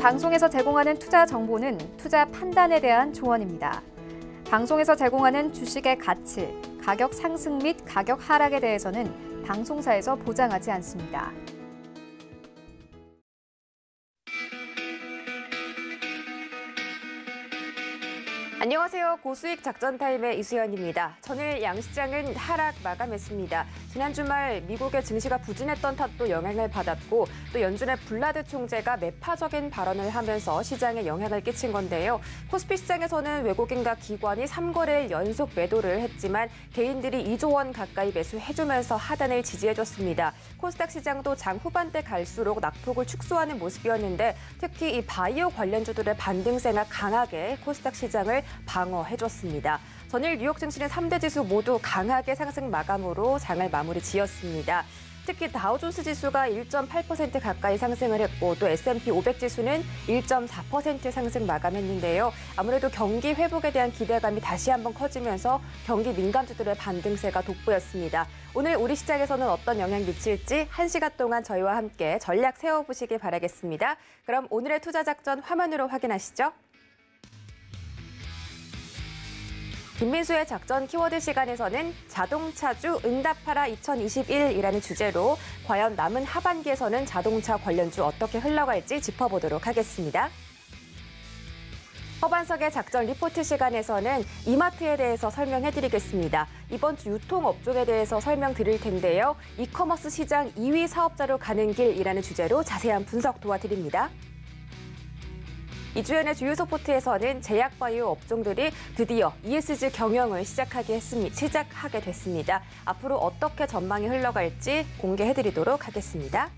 방송에서 제공하는 투자 정보는 투자 판단에 대한 조언입니다. 방송에서 제공하는 주식의 가치, 가격 상승 및 가격 하락에 대해서는 방송사에서 보장하지 않습니다. 안녕하세요. 고수익 작전타임의 이수연입니다. 전일 양시장은 하락 마감했습니다. 지난 주말 미국의 증시가 부진했던 탓도 영향을 받았고 또 연준의 블라드 총재가 매파적인 발언을 하면서 시장에 영향을 끼친 건데요. 코스피 시장에서는 외국인과 기관이 3거래일 연속 매도를 했지만 개인들이 2조 원 가까이 매수해주면서 하단을 지지해줬습니다. 코스닥 시장도 장 후반대 갈수록 낙폭을 축소하는 모습이었는데 특히 이 바이오 관련주들의 반등세가 강하게 코스닥 시장을 방어해줬습니다. 전일 뉴욕 증시는 3대 지수 모두 강하게 상승 마감으로 장을 마무리 지었습니다. 특히 다우존스 지수가 1.8% 가까이 상승을 했고 또 S&P 500 지수는 1.4% 상승 마감했는데요. 아무래도 경기 회복에 대한 기대감이 다시 한번 커지면서 경기 민감주들의 반등세가 돋보였습니다. 오늘 우리 시장에서는 어떤 영향 미칠지 1시간 동안 저희와 함께 전략 세워보시길 바라겠습니다. 그럼 오늘의 투자 작전 화면으로 확인하시죠. 김민수의 작전 키워드 시간에서는 자동차주 응답하라 2021이라는 주제로 과연 남은 하반기에서는 자동차 관련주 어떻게 흘러갈지 짚어보도록 하겠습니다. 허반석의 작전 리포트 시간에서는 이마트에 대해서 설명해드리겠습니다. 이번 주 유통업종에 대해서 설명드릴 텐데요. 이커머스 시장 2위 사업자로 가는 길이라는 주제로 자세한 분석 도와드립니다. 이주연의 주유소포트에서는 제약바이오 업종들이 드디어 ESG 경영을 시작하게 됐습니다. 앞으로 어떻게 전망이 흘러갈지 공개해드리도록 하겠습니다.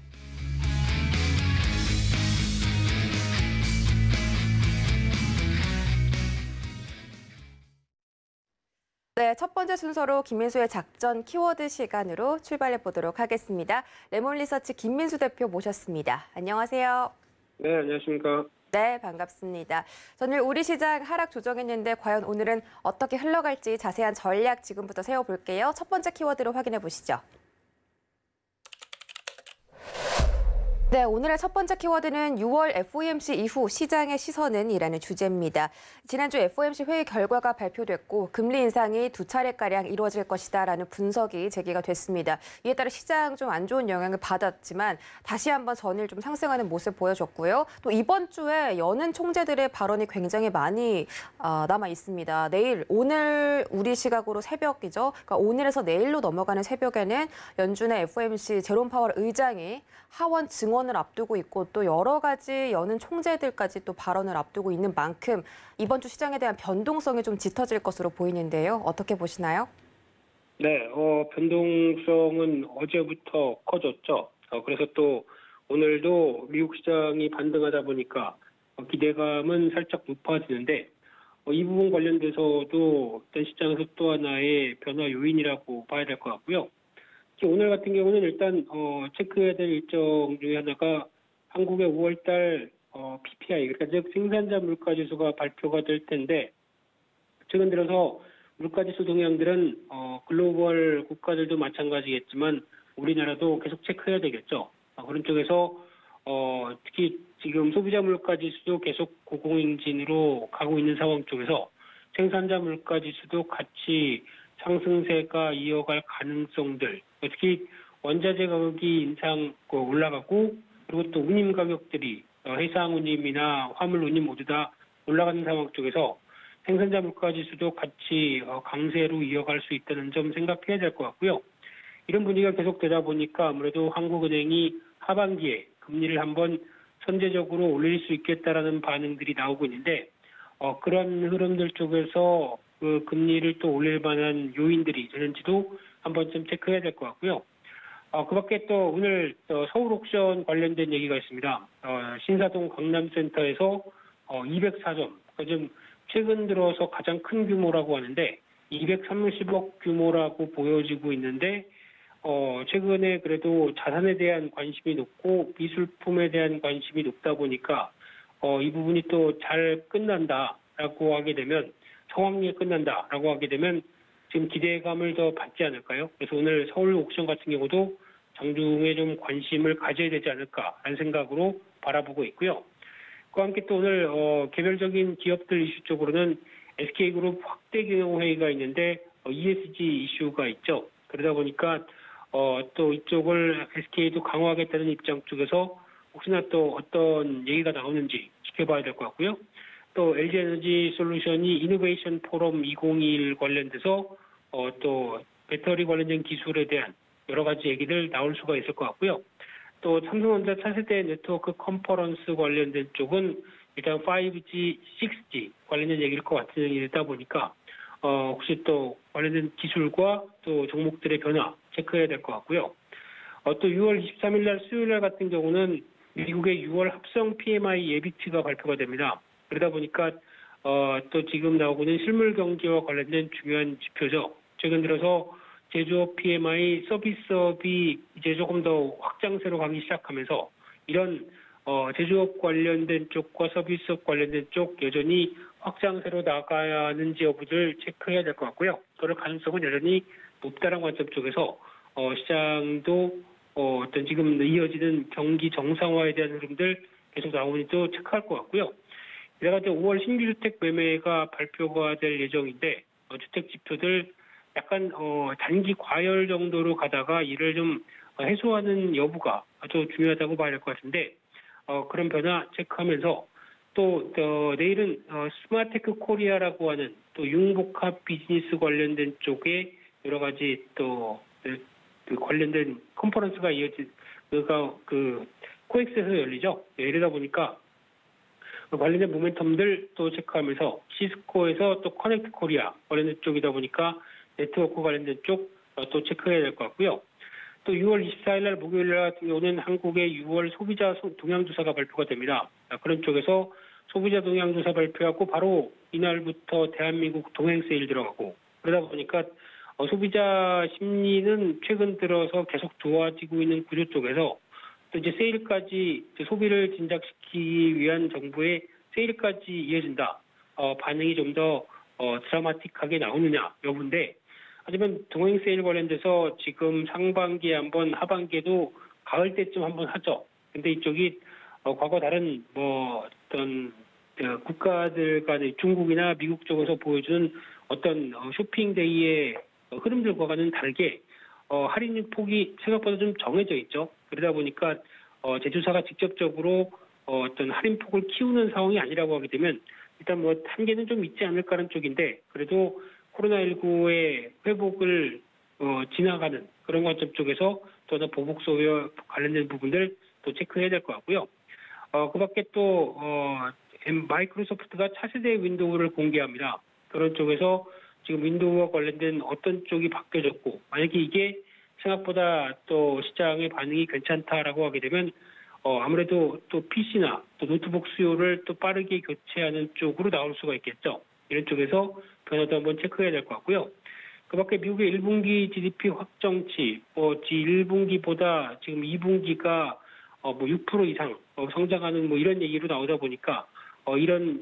네, 첫 번째 순서로 김민수의 작전 키워드 시간으로 출발해 보도록 하겠습니다. 레몬리서치 김민수 대표 모셨습니다. 안녕하세요. 네, 안녕하십니까. 네, 반갑습니다. 전일 우리 시장 하락 조정했는데 과연 오늘은 어떻게 흘러갈지 자세한 전략 지금부터 세워볼게요. 첫 번째 키워드로 확인해 보시죠. 네, 오늘의 첫 번째 키워드는 6월 FOMC 이후 시장의 시선은 이라는 주제입니다. 지난주 FOMC 회의 결과가 발표됐고 금리 인상이 2차례가량 이루어질 것이다라는 분석이 제기가 됐습니다. 이에 따라 시장 좀 안 좋은 영향을 받았지만 다시 한번 전일 좀 상승하는 모습 보여줬고요. 또 이번 주에 여는 총재들의 발언이 굉장히 많이 남아 있습니다. 오늘 우리 시각으로 새벽이죠. 그러니까 오늘에서 내일로 넘어가는 새벽에는 연준의 FOMC 제롬 파월 의장이 하원 증언을 앞두고 있고 또 여러 가지 여는 총재들까지 또 발언을 앞두고 있는 만큼 이번 주 시장에 대한 변동성이 좀 짙어질 것으로 보이는데요. 어떻게 보시나요? 네, 변동성은 어제부터 커졌죠. 그래서 또 오늘도 미국 시장이 반등하다 보니까 기대감은 살짝 높아지는데 이 부분 관련돼서도 일단 시장에서 또 하나의 변화 요인이라고 봐야 될 것 같고요. 오늘 같은 경우는 일단 체크해야 될 일정 중에 하나가 한국의 5월달 PPI, 그러니까 즉 생산자 물가지수가 발표가 될 텐데 최근 들어서 물가지수 동향들은 글로벌 국가들도 마찬가지겠지만 우리나라도 계속 체크해야 되겠죠. 그런 쪽에서 특히 지금 소비자 물가지수도 계속 고공행진으로 가고 있는 상황 쪽에서 생산자 물가지수도 같이 상승세가 이어갈 가능성들, 특히 원자재 가격이 올라가고 그리고 또 운임 가격들이 해상 운임이나 화물 운임 모두 다 올라가는 상황 쪽에서 생산자 물가지수도 같이 강세로 이어갈 수 있다는 점 생각해야 될 것 같고요. 이런 분위기가 계속되다 보니까 아무래도 한국은행이 하반기에 금리를 한번 선제적으로 올릴 수 있겠다라는 반응들이 나오고 있는데 그런 흐름들 쪽에서 그 금리를 또 올릴 만한 요인들이 되는지도 한 번쯤 체크해야 될 것 같고요. 그 밖에 또 오늘 서울 옥션 관련된 얘기가 있습니다. 신사동 강남센터에서 204점, 좀 최근 들어서 가장 큰 규모라고 하는데 230억 규모라고 보여지고 있는데 최근에 그래도 자산에 대한 관심이 높고 미술품에 대한 관심이 높다 보니까 이 부분이 또 잘 끝난다라고 하게 되면 성황리에 끝난다라고 하게 되면 지금 기대감을 더 받지 않을까요? 그래서 오늘 서울 옥션 같은 경우도 장중에 좀 관심을 가져야 되지 않을까라는 생각으로 바라보고 있고요. 그와 함께 또 오늘 개별적인 기업들 이슈 쪽으로는 SK그룹 확대 경영 회의가 있는데 ESG 이슈가 있죠. 그러다 보니까 또 이쪽을 SK도 강화하겠다는 입장 쪽에서 혹시나 또 어떤 얘기가 나오는지 지켜봐야 될 것 같고요. 또 LG에너지 솔루션이 이노베이션 포럼 2021 관련돼서 또 배터리 관련된 기술에 대한 여러 가지 얘기들 나올 수가 있을 것 같고요. 또 삼성전자 차세대 네트워크 컨퍼런스 관련된 쪽은 일단 5G, 6G 관련된 얘기일 것 같은 얘기다 보니까 혹시 또 관련된 기술과 또 종목들의 변화 체크해야 될 것 같고요. 또 6월 23일 날 수요일 날 같은 경우는 미국의 6월 합성 PMI 예비치가 발표가 됩니다. 그러다 보니까 또 지금 나오고 있는 실물 경기와 관련된 중요한 지표죠. 최근 들어서 제조업 PMI 서비스업이 이제 조금 더 확장세로 가기 시작하면서 이런 제조업 관련된 쪽과 서비스업 관련된 쪽 여전히 확장세로 나가야 하는지 여부를 체크해야 될 것 같고요. 그럴 가능성은 여전히 높다는 관점 쪽에서 시장도 어떤 지금 이어지는 경기 정상화에 대한 흐름들 계속 나오니 또 체크할 것 같고요. 내가 이제 5월 신규주택 매매가 발표가 될 예정인데 주택 지표들 약간 단기 과열 정도로 가다가 이를 좀 해소하는 여부가 아주 중요하다고 봐야 될 것 같은데 그런 변화 체크하면서 또 내일은 스마테크 코리아라고 하는 또 융복합 비즈니스 관련된 쪽에 여러 가지 또 그 관련된 컨퍼런스가 그 코엑스에서 열리죠. 이러다 보니까 관련된 모멘텀들 또 체크하면서 시스코에서 또 커넥트 코리아 관련된 쪽이다 보니까 네트워크 관련된 쪽 또 체크해야 될 것 같고요. 또 6월 24일 날 목요일 날 같은 경우는 한국의 6월 소비자 동향조사가 발표가 됩니다. 그런 쪽에서 소비자 동향조사 발표하고 바로 이날부터 대한민국 동행 세일 들어가고 그러다 보니까 소비자 심리는 최근 들어서 계속 좋아지고 있는 구조 쪽에서 또 이제 세일까지 이제 소비를 진작시키기 위한 정부의 세일까지 이어진다. 반응이 좀 더 드라마틱하게 나오느냐 여부인데 하지만 동행 세일 관련돼서 지금 상반기에 한번 하반기에도 가을 때쯤 한번 하죠. 근데 이쪽이 과거 다른 어떤 국가들 간의 중국이나 미국 쪽에서 보여주는 어떤 쇼핑데이의 흐름들과는 다르게 할인 폭이 생각보다 좀 정해져 있죠. 그러다 보니까 제조사가 직접적으로 어떤 할인 폭을 키우는 상황이 아니라고 하게 되면 일단 한계는 좀 있지 않을까라는 쪽인데 그래도 코로나19의 회복을 지나가는 그런 관점 쪽에서 또 보복 소비와 관련된 부분들 또 체크해야 될 것 같고요. 그 밖에 또 마이크로소프트가 차세대 윈도우를 공개합니다. 그런 쪽에서 지금 윈도우와 관련된 어떤 쪽이 바뀌어졌고 만약에 이게 생각보다 또 시장의 반응이 괜찮다라고 하게 되면 아무래도 또 PC나 또 노트북 수요를 또 빠르게 교체하는 쪽으로 나올 수가 있겠죠. 이런 쪽에서 변화도 한번 체크해야 될 것 같고요. 그 밖에 미국의 1분기 GDP 확정치, 1분기보다 지금 2분기가 6% 이상 성장하는 이런 얘기로 나오다 보니까 이런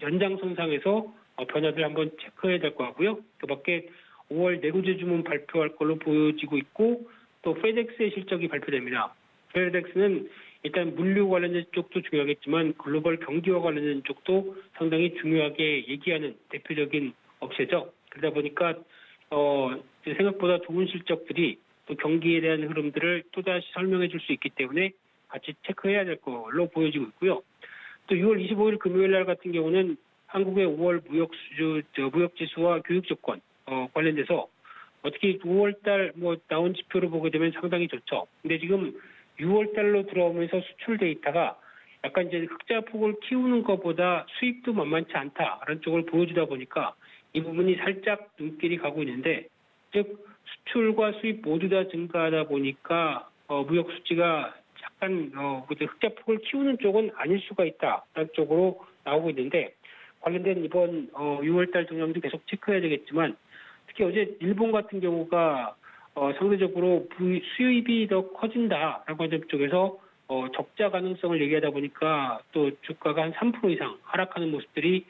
연장선상에서 변화들 한번 체크해야 될 것 같고요. 그 밖에 5월 내구재 주문 발표할 걸로 보여지고 있고 또 페덱스의 실적이 발표됩니다. 페덱스는 일단 물류 관련된 쪽도 중요하겠지만 글로벌 경기와 관련된 쪽도 상당히 중요하게 얘기하는 대표적인 업체죠. 그러다 보니까 생각보다 좋은 실적들이 또 경기에 대한 흐름들을 또다시 설명해 줄 수 있기 때문에 같이 체크해야 될 걸로 보여지고 있고요. 또 6월 25일 금요일 날 같은 경우는 한국의 5월 무역지수와 교육조건 관련돼서 어떻게 5월달 나온 지표를 보게 되면 상당히 좋죠. 근데 지금 6월달로 들어오면서 수출 데이터가 약간 이제 흑자폭을 키우는 것보다 수입도 만만치 않다라는 쪽을 보여주다 보니까 이 부분이 살짝 눈길이 가고 있는데 즉 수출과 수입 모두 다 증가하다 보니까 무역 수지가 약간 흑자폭을 키우는 쪽은 아닐 수가 있다라는 쪽으로 나오고 있는데 관련된 이번 6월달 동향도 계속 체크해야 되겠지만 특히 어제 일본 같은 경우가 상대적으로 수입이 더 커진다라고 하는 쪽에서 적자 가능성을 얘기하다 보니까 또 주가가 한 3% 이상 하락하는 모습들이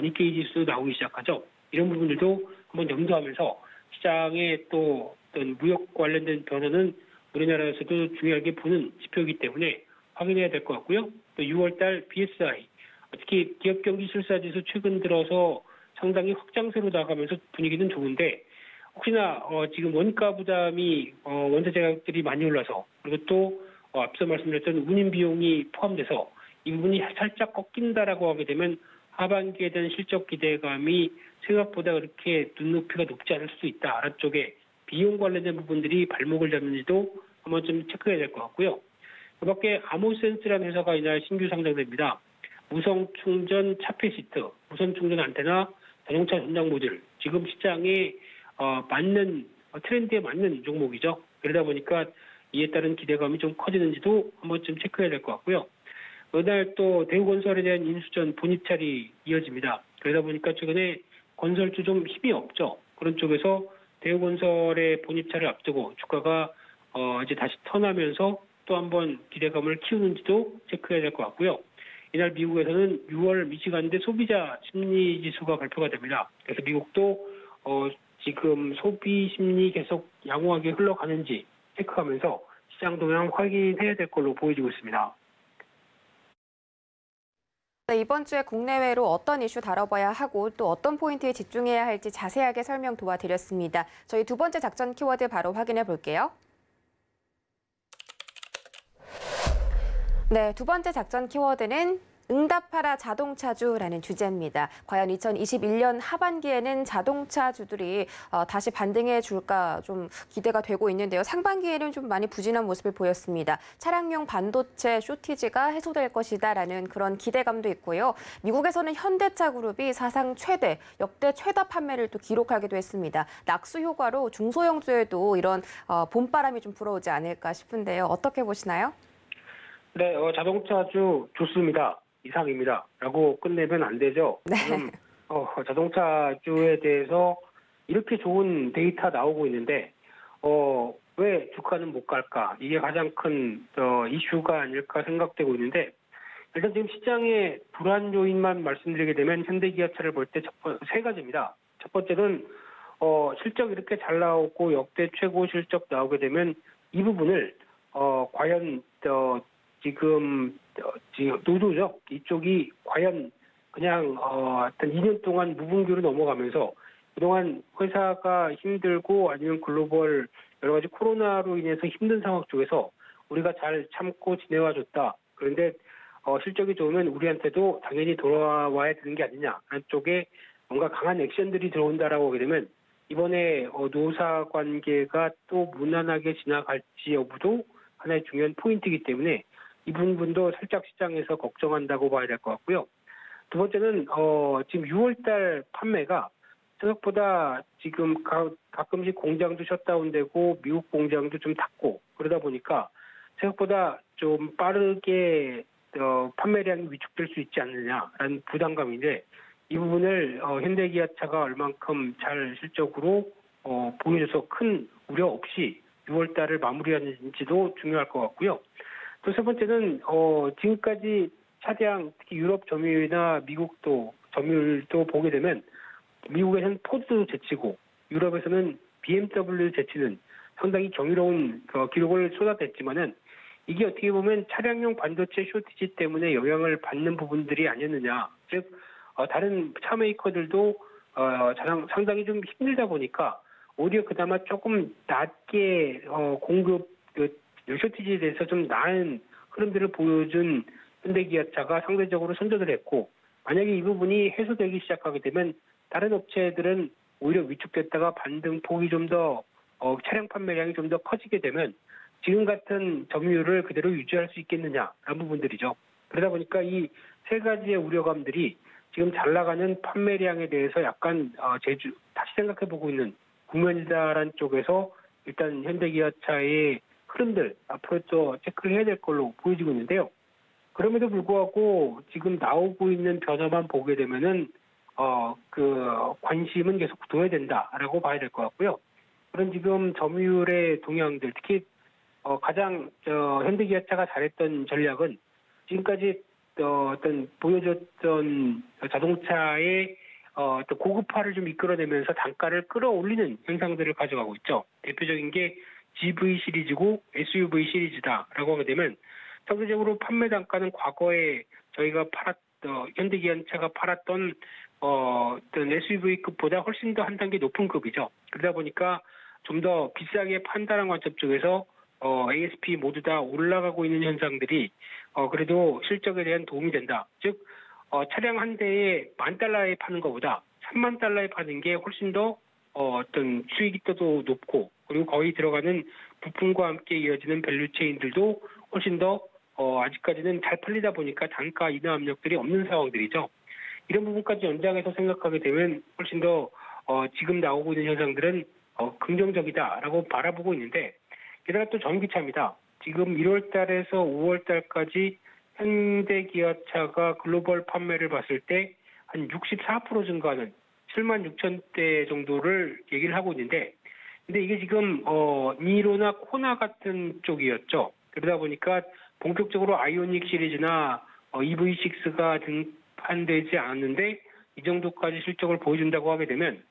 니케이 지수 나오기 시작하죠. 이런 부분들도 한번 염두하면서 시장의 또 어떤 무역 관련된 변화는 우리나라에서도 중요하게 보는 지표이기 때문에 확인해야 될 것 같고요. 또 6월달 BSI, 특히 기업경기실사지수 최근 들어서 상당히 확장세로 나가면서 분위기는 좋은데 혹시나 지금 원가 부담이 원자재 가격들이 많이 올라서 그리고 또 앞서 말씀드렸던 운임 비용이 포함돼서 이 부분이 살짝 꺾인다라고 하게 되면 하반기에 대한 실적 기대감이 생각보다 그렇게 눈높이가 높지 않을 수도 있다. 쪽에 비용 관련된 부분들이 발목을 잡는지도 한번 좀 체크해야 될 것 같고요. 그 밖에 아모센스라는 회사가 이날 신규 상장됩니다. 무선 충전 차폐 시트, 무선 충전 안테나, 자동차 전장 모듈, 지금 시장에 맞는 트렌드에 맞는 종목이죠. 그러다 보니까 이에 따른 기대감이 좀 커지는지도 한번 좀 체크해야 될 것 같고요. 그날 또 대우건설에 대한 인수전 본입찰이 이어집니다. 그러다 보니까 최근에 건설주 좀 힘이 없죠. 그런 쪽에서 대우건설의 본입찰을 앞두고 주가가 이제 다시 턴하면서 또 한번 기대감을 키우는지도 체크해야 될 것 같고요. 이날 미국에서는 6월 미시간대 소비자 심리 지수가 발표가 됩니다. 그래서 미국도 지금 소비 심리 계속 양호하게 흘러가는지 체크하면서 시장 동향 확인해야 될 걸로 보여지고 있습니다. 네, 이번 주에 국내외로 어떤 이슈 다뤄봐야 하고 또 어떤 포인트에 집중해야 할지 자세하게 설명 도와드렸습니다. 저희 두 번째 작전 키워드 바로 확인해 볼게요. 네, 두 번째 작전 키워드는 응답하라 자동차주라는 주제입니다. 과연 2021년 하반기에는 자동차주들이 다시 반등해 줄까 좀 기대가 되고 있는데요. 상반기에는 좀 많이 부진한 모습을 보였습니다. 차량용 반도체 쇼티지가 해소될 것이다라는 그런 기대감도 있고요. 미국에서는 현대차 그룹이 사상 최대, 역대 최다 판매를 또 기록하기도 했습니다. 낙수 효과로 중소형주에도 이런 봄바람이 좀 불어오지 않을까 싶은데요. 어떻게 보시나요? 네, 자동차주 좋습니다. 이상입니다. 라고 끝내면 안 되죠. 네. 지금 자동차주에 대해서 이렇게 좋은 데이터 나오고 있는데 왜 주가는 못 갈까? 이게 가장 큰 이슈가 아닐까 생각되고 있는데 일단 지금 시장의 불안 요인만 말씀드리게 되면 현대기아차를 볼 때 세 가지입니다. 첫 번째는 실적 이렇게 잘 나오고 역대 최고 실적 나오게 되면 이 부분을 과연 지금 노조죠. 이쪽이 과연 그냥 어떤 2년 동안 무분기로 넘어가면서 그동안 회사가 힘들고 아니면 글로벌 여러 가지 코로나로 인해서 힘든 상황 쪽에서 우리가 잘 참고 지내와줬다. 그런데 실적이 좋으면 우리한테도 당연히 돌아와야 되는 게 아니냐 하는 쪽에 뭔가 강한 액션들이 들어온다라고 하게 되면 이번에 노사 관계가 또 무난하게 지나갈지 여부도 하나의 중요한 포인트이기 때문에 이 부분도 살짝 시장에서 걱정한다고 봐야 될 것 같고요. 두 번째는 지금 6월달 판매가 생각보다 지금 가끔씩 공장도 셧다운되고 미국 공장도 좀 닫고 그러다 보니까 생각보다 좀 빠르게 판매량이 위축될 수 있지 않느냐라는 부담감인데 이 부분을 현대기아차가 얼만큼 잘 실적으로 보여줘서 큰 우려 없이 6월달을 마무리하는지도 중요할 것 같고요. 또 세 번째는 지금까지 차량 특히 유럽 점유율이나 미국도 점유율도 보게 되면 미국에서는 포드도 제치고 유럽에서는 BMW 제치는 상당히 경이로운 기록을 쏟아냈지만은 이게 어떻게 보면 차량용 반도체 쇼티지 때문에 영향을 받는 부분들이 아니었느냐. 즉 다른 차 메이커들도 상당히 좀 힘들다 보니까 오히려 그나마 조금 낮게 공급 쇼티지에 대해서 좀 나은 흐름들을 보여준 현대기아차가 상대적으로 선전을 했고 만약에 이 부분이 해소되기 시작하게 되면 다른 업체들은 오히려 위축됐다가 반등폭이 좀 더 차량 판매량이 좀 더 커지게 되면 지금 같은 점유율을 그대로 유지할 수 있겠느냐라는 부분들이죠. 그러다 보니까 이 세 가지의 우려감들이 지금 잘 나가는 판매량에 대해서 약간 다시 생각해보고 있는 국면이다라는 쪽에서 일단 현대기아차의 흐름들 앞으로 또 체크를 해야 될 걸로 보여지고 있는데요. 그럼에도 불구하고 지금 나오고 있는 변화만 보게 되면은 관심은 계속 둬야 된다라고 봐야 될 것 같고요. 그런 지금 점유율의 동향들 특히 가장 현대기아차가 잘했던 전략은 지금까지 어떤 보여줬던 자동차의 또 고급화를 좀 이끌어내면서 단가를 끌어올리는 현상들을 가져가고 있죠. 대표적인 게 GV 시리즈고 SUV 시리즈다라고 하게 되면 상대적으로 판매 단가는 과거에 저희가 현대기아차가 팔았던 어떤 SUV급보다 훨씬 더 한 단계 높은 급이죠. 그러다 보니까 좀 더 비싸게 판다는 관점 쪽에서 ASP 모두 다 올라가고 있는 현상들이 그래도 실적에 대한 도움이 된다. 즉 차량 한 대에 $10,000에 파는 것보다 $30,000에 파는 게 훨씬 더 어떤 수익이 더 높고 그리고 거의 들어가는 부품과 함께 이어지는 밸류 체인들도 훨씬 더 아직까지는 잘 팔리다 보니까 단가 인하 압력들이 없는 상황들이죠. 이런 부분까지 연장해서 생각하게 되면 훨씬 더 지금 나오고 있는 현상들은 긍정적이다라고 바라보고 있는데 게다가 또 전기차입니다. 지금 1월 달에서 5월 달까지 현대기아차가 글로벌 판매를 봤을 때 한 64% 증가하는 76,000대 정도를 얘기를 하고 있는데 근데 이게 지금 니로나 코나 같은 쪽이었죠. 그러다 보니까 본격적으로 아이오닉 시리즈나 EV6가 등판되지 않았는데 이 정도까지 실적을 보여준다고 하게 되면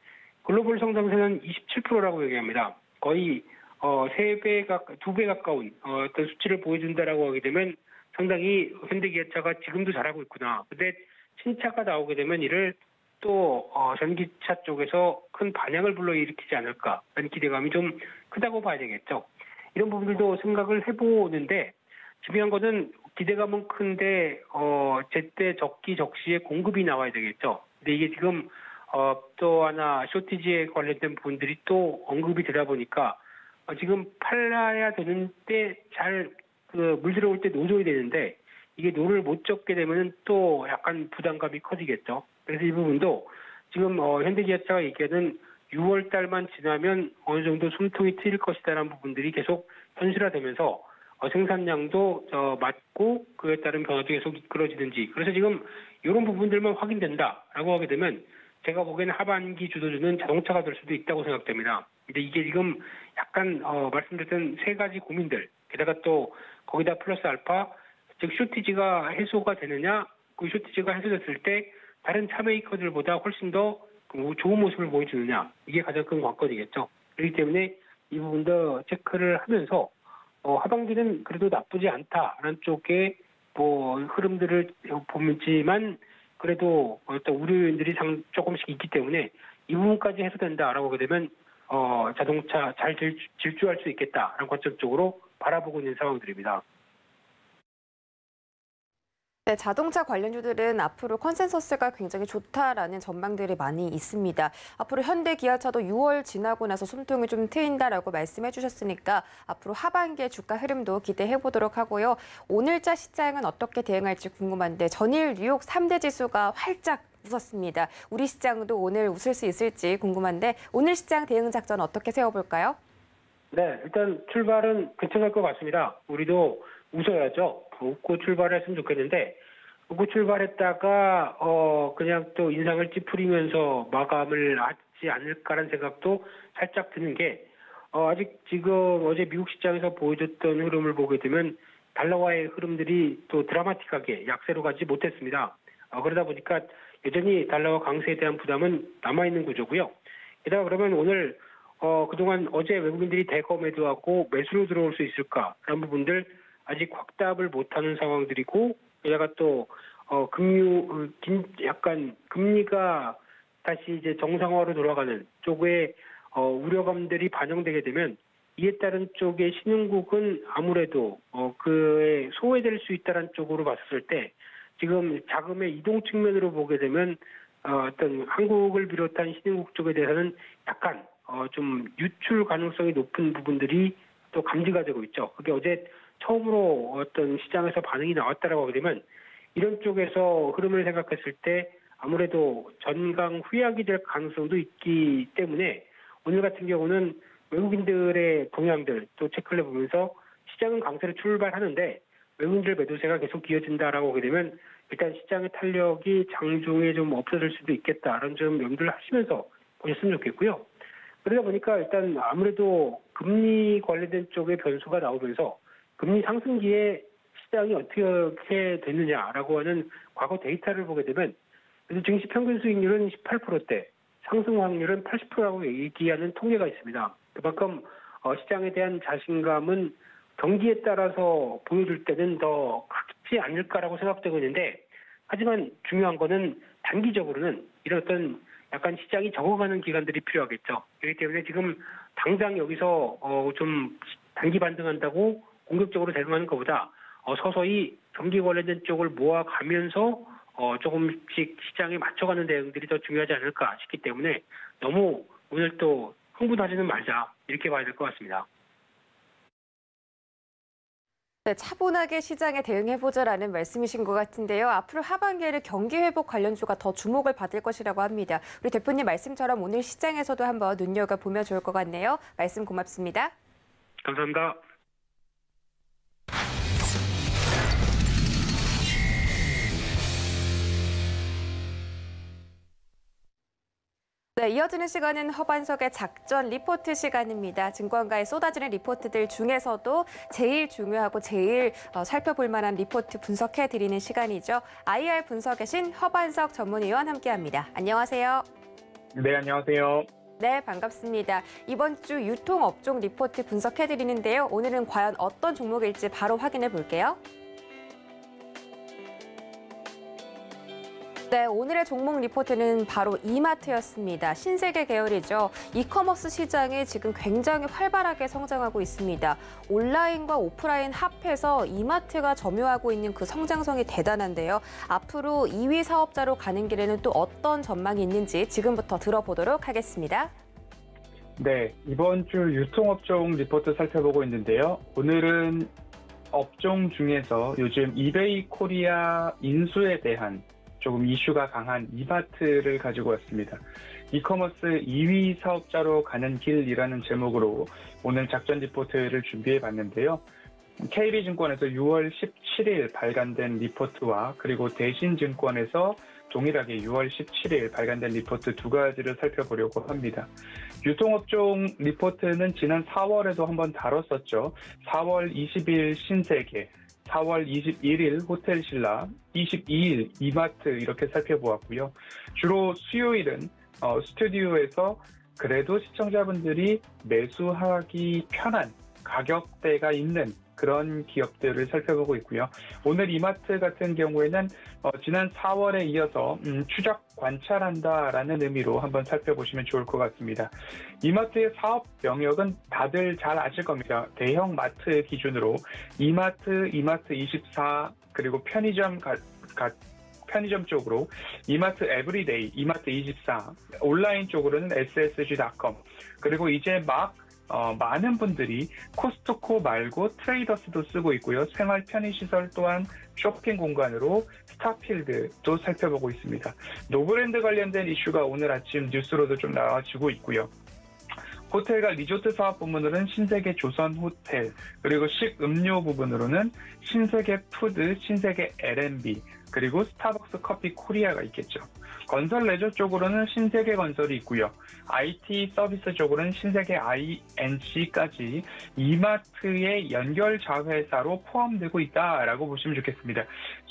글로벌 성장세는 27%라고 얘기합니다. 거의 2배 가까운 어떤 수치를 보여준다라고 하게 되면 상당히 현대기아차가 지금도 잘하고 있구나. 근데 신차가 나오게 되면 이를 또 전기차 쪽에서 큰 반향을 불러일으키지 않을까 하는 기대감이 좀 크다고 봐야 되겠죠. 이런 부분들도 생각을 해보는데 중요한 것은 기대감은 큰데 제때 적시에 공급이 나와야 되겠죠. 근데 이게 지금 또 하나 쇼티지에 관련된 부분들이 또 언급이 되다 보니까 지금 팔아야 되는데 잘 물 들어올 때 노져야 되는데 이게 노를 못 젓게 되면 또 약간 부담감이 커지겠죠. 그래서 이 부분도 지금 현대기아차가 얘기하는 6월 달만 지나면 어느 정도 숨통이 트일 것이다라는 부분들이 계속 현실화되면서 생산량도 맞고 그에 따른 변화도 계속 이끌어지는지 그래서 지금 이런 부분들만 확인된다라고 하게 되면 제가 보기에는 하반기 주도주는 자동차가 될 수도 있다고 생각됩니다. 근데 이게 지금 약간 말씀드렸던 세 가지 고민들 게다가 또 거기다 플러스 알파 즉 쇼티지가 해소가 되느냐 그 쇼티지가 해소됐을 때 다른 차 메이커들보다 훨씬 더 좋은 모습을 보여주느냐 이게 가장 큰 관건이겠죠. 그렇기 때문에 이 부분도 체크를 하면서 하반기는 그래도 나쁘지 않다라는 쪽에 흐름들을 보지만 그래도 어떤 우려 요인들이 조금씩 있기 때문에 이 부분까지 해소된다라고 하게 되면 자동차 잘 질주할 수 있겠다라는 관점 쪽으로 바라보고 있는 상황들입니다. 네, 자동차 관련주들은 앞으로 컨센서스가 굉장히 좋다라는 전망들이 많이 있습니다. 앞으로 현대 기아차도 6월 지나고 나서 숨통이 좀 트인다라고 말씀해 주셨으니까 앞으로 하반기의 주가 흐름도 기대해 보도록 하고요. 오늘자 시장은 어떻게 대응할지 궁금한데 전일 뉴욕 3대 지수가 활짝 웃었습니다. 우리 시장도 오늘 웃을 수 있을지 궁금한데 오늘 시장 대응 작전 어떻게 세워볼까요? 네, 일단 출발은 괜찮을 것 같습니다. 우리도 웃어야죠. 웃고 출발했으면 좋겠는데 웃고 출발했다가 그냥 또 인상을 찌푸리면서 마감을 하지 않을까라는 생각도 살짝 드는 게 아직 지금 어제 미국 시장에서 보여줬던 흐름을 보게 되면 달러와의 흐름들이 또 드라마틱하게 약세로 가지 못했습니다. 그러다 보니까 여전히 달러와 강세에 대한 부담은 남아있는 구조고요. 게다가 그러면 오늘 그동안 어제 외국인들이 대거 매도하고 매수로 들어올 수 있을까라는 부분들 아직 확답을 못하는 상황들이고 게다가 또 약간 금리가 다시 이제 정상화로 돌아가는 쪽에 우려감들이 반영되게 되면 이에 따른 쪽의 신흥국은 아무래도 그에 소외될 수 있다는 쪽으로 봤을 때 지금 자금의 이동 측면으로 보게 되면 어떤 한국을 비롯한 신흥국 쪽에 대해서는 약간 좀 유출 가능성이 높은 부분들이 또 감지가 되고 있죠. 그게 어제 처음으로 어떤 시장에서 반응이 나왔다라고 하게 되면 이런 쪽에서 흐름을 생각했을 때 아무래도 전강 후약이 될 가능성도 있기 때문에 오늘 같은 경우는 외국인들의 동향들 또 체크를 해보면서 시장은 강세로 출발하는데 외국인들 매도세가 계속 이어진다라고 하게 되면 일단 시장의 탄력이 장중에 좀 없어질 수도 있겠다라는 점 염두를 하시면서 보셨으면 좋겠고요. 그러다 보니까 일단 아무래도 금리 관련된 쪽의 변수가 나오면서 금리 상승기에 시장이 어떻게 됐느냐라고 하는 과거 데이터를 보게 되면 그래서 증시 평균 수익률은 18%대, 상승 확률은 80%라고 얘기하는 통계가 있습니다. 그만큼 시장에 대한 자신감은 경기에 따라서 보여줄 때는 더 크지 않을까라고 생각되고 있는데, 하지만 중요한 거는 단기적으로는 이런 어떤 약간 시장이 적어가는 기간들이 필요하겠죠. 그렇기 때문에 지금 당장 여기서 좀 단기 반등한다고 공격적으로 대응하는 것보다 서서히 경기 관련된 쪽을 모아가면서 조금씩 시장에 맞춰가는 대응들이 더 중요하지 않을까 싶기 때문에 너무 오늘 또 흥분하지는 말자, 이렇게 봐야 될 것 같습니다. 네, 차분하게 시장에 대응해보자라는 말씀이신 것 같은데요. 앞으로 하반기에는 경기 회복 관련주가 더 주목을 받을 것이라고 합니다. 우리 대표님 말씀처럼 오늘 시장에서도 한번 눈여겨보면 좋을 것 같네요. 말씀 고맙습니다. 감사합니다. 네, 이어지는 시간은 허반석의 작전 리포트 시간입니다. 증권가에 쏟아지는 리포트들 중에서도 제일 중요하고 제일 살펴볼 만한 리포트 분석해드리는 시간이죠. IR 분석의 신 허반석 전문위원 함께합니다. 안녕하세요. 네, 안녕하세요. 네, 반갑습니다. 이번 주 유통업종 리포트 분석해드리는데요. 오늘은 과연 어떤 종목일지 바로 확인해 볼게요. 네, 오늘의 종목 리포트는 바로 이마트였습니다. 신세계 계열이죠. 이커머스 시장이 지금 굉장히 활발하게 성장하고 있습니다. 온라인과 오프라인 합해서 이마트가 점유하고 있는 그 성장성이 대단한데요. 앞으로 2위 사업자로 가는 길에는 또 어떤 전망이 있는지 지금부터 들어보도록 하겠습니다. 네, 이번 주 유통업종 리포트 살펴보고 있는데요. 오늘은 업종 중에서 요즘 이베이 코리아 인수에 대한 조금 이슈가 강한 이마트를 가지고 왔습니다. 이커머스 2위 사업자로 가는 길이라는 제목으로 오늘 작전 리포트를 준비해 봤는데요. KB증권에서 6월 17일 발간된 리포트와 그리고 대신증권에서 동일하게 6월 17일 발간된 리포트 두 가지를 살펴보려고 합니다. 유통업종 리포트는 지난 4월에도 한번 다뤘었죠. 4월 20일 신세계, 4월 21일 호텔신라, 22일 이마트 이렇게 살펴보았고요. 주로 수요일은 스튜디오에서 그래도 시청자분들이 매수하기 편한 가격대가 있는 그런 기업들을 살펴보고 있고요. 오늘 이마트 같은 경우에는 지난 4월에 이어서 추적 관찰한다라는 의미로 한번 살펴보시면 좋을 것 같습니다. 이마트의 사업 영역은 다들 잘 아실 겁니다. 대형 마트 기준으로 이마트, 이마트24 그리고 편의점 쪽으로 이마트 에브리데이, 이마트24, 온라인 쪽으로는 ssg.com, 그리고 이제 많은 분들이 코스트코 말고 트레이더스도 쓰고 있고요. 생활 편의시설 또한 쇼핑 공간으로 스타필드도 살펴보고 있습니다. 노브랜드 관련된 이슈가 오늘 아침 뉴스로도 좀 나와지고 있고요. 호텔과 리조트 사업 부문으로는 신세계 조선호텔, 그리고 식음료 부분으로는 신세계 푸드, 신세계 L&B, 그리고 스타벅스 커피 코리아가 있겠죠. 건설 레저 쪽으로는 신세계 건설이 있고요. IT 서비스 쪽으로는 신세계 INC까지 이마트의 연결 자회사로 포함되고 있다라고 보시면 좋겠습니다.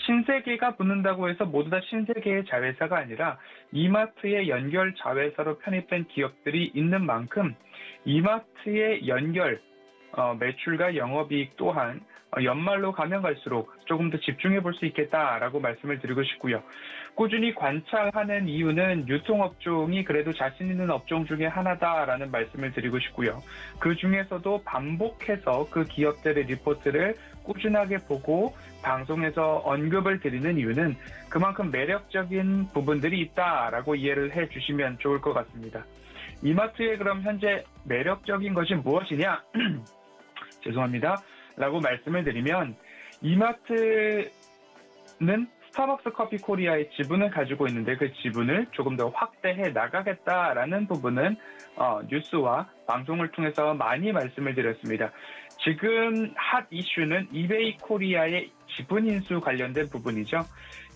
신세계가 붙는다고 해서 모두 다 신세계의 자회사가 아니라 이마트의 연결 자회사로 편입된 기업들이 있는 만큼 이마트의 연결 매출과 영업이익 또한 연말로 가면 갈수록 조금 더 집중해 볼 수 있겠다라고 말씀을 드리고 싶고요. 꾸준히 관찰하는 이유는 유통업종이 그래도 자신 있는 업종 중에 하나다라는 말씀을 드리고 싶고요. 그 중에서도 반복해서 그 기업들의 리포트를 꾸준하게 보고 방송에서 언급을 드리는 이유는 그만큼 매력적인 부분들이 있다라고 이해를 해 주시면 좋을 것 같습니다. 이마트의 그럼 현재 매력적인 것이 무엇이냐? 죄송합니다. 라고 말씀을 드리면 이마트는 스타벅스 커피 코리아의 지분을 가지고 있는데 그 지분을 조금 더 확대해 나가겠다라는 부분은 뉴스와 방송을 통해서 많이 말씀을 드렸습니다. 지금 핫 이슈는 이베이 코리아의 지분 인수 관련된 부분이죠.